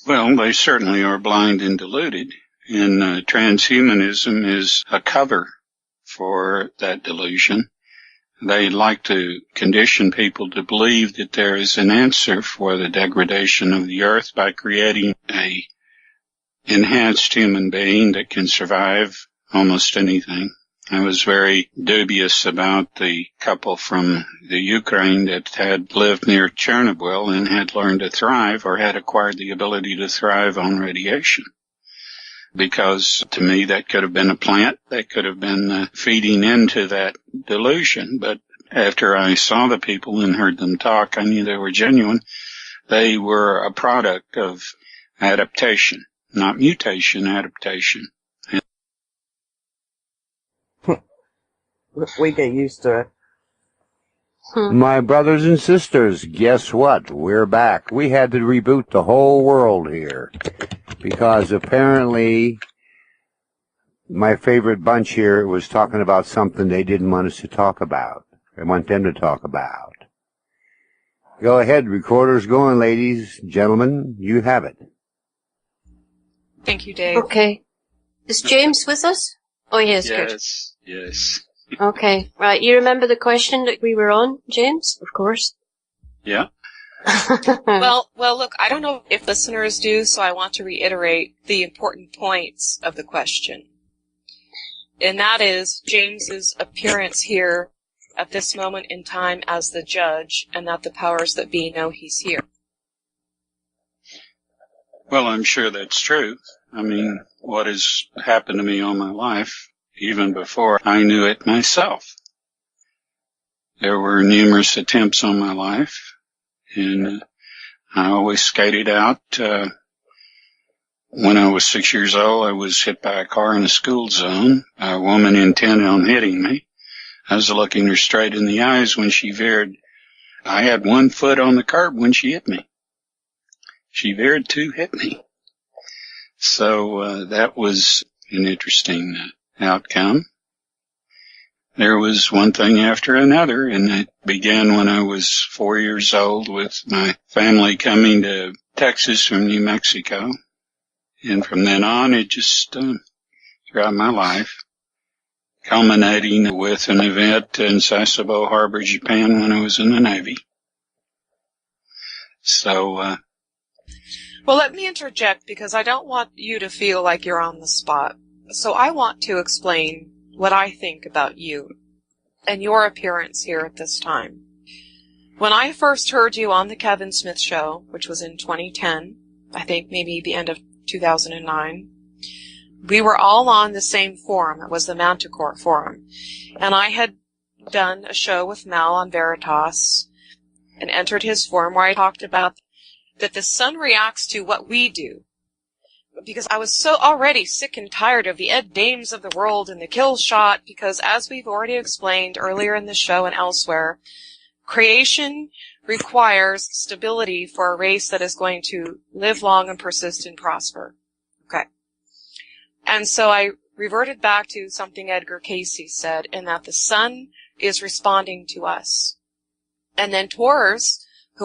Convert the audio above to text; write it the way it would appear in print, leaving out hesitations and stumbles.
Well, they certainly are blind and deluded, and transhumanism is a cover for that delusion. They like to condition people to believe that there is an answer for the degradation of the earth by creating a enhanced human being that can survive almost anything. I was very dubious about the couple from the Ukraine that had lived near Chernobyl and had learned to thrive or had acquired the ability to thrive on radiation. Because to me that could have been a plant that could have been feeding into that delusion. But after I saw the people and heard them talk, I knew they were genuine. They were a product of adaptation, not mutation, adaptation. We get used to it. My brothers and sisters, guess what? We're back. We had to reboot the whole world here because apparently my favorite bunch here was talking about something they didn't want us to talk about. I want them to talk about. Go ahead, recorder's going, ladies, gentlemen. You have it. Thank you, Dave. Okay. Is James with us? Oh, he is. Good. Yes. Okay, right. You remember the question that we were on, James? Of course. Yeah. Well, look, I don't know if listeners do, so I want to reiterate the important points of the question. And that is James's appearance here at this moment in time as the judge, and that the powers that be know he's here. Well, I'm sure that's true. I mean, what has happened to me all my life, even before I knew it myself. There were numerous attempts on my life, and I always skated out. When I was 6 years old, I was hit by a car in a school zone, a woman intent on hitting me. I was looking her straight in the eyes when she veered. I had 1 foot on the curb when she hit me. She veered to hit me. So that was an interesting outcome. There was one thing after another, and it began when I was 4 years old with my family coming to Texas from New Mexico. And from then on, it just throughout my life, culminating with an event in Sasebo Harbor, Japan, when I was in the Navy. So, well, let me interject because I don't want you to feel like you're on the spot. So I want to explain what I think about you and your appearance here at this time. When I first heard you on the Kevin Smith Show, which was in 2010, I think maybe the end of 2009, we were all on the same forum. It was the Manticore Forum. And I had done a show with Mal on Veritas and entered his forum where I talked about that the sun reacts to what we do. Because I was so already sick and tired of the Ed Dames of the world and the kill shot, because as we've already explained earlier in the show and elsewhere, creation requires stability for a race that is going to live long and persist and prosper. Okay. And so I reverted back to something Edgar Casey said, in that the sun is responding to us. And then Taurus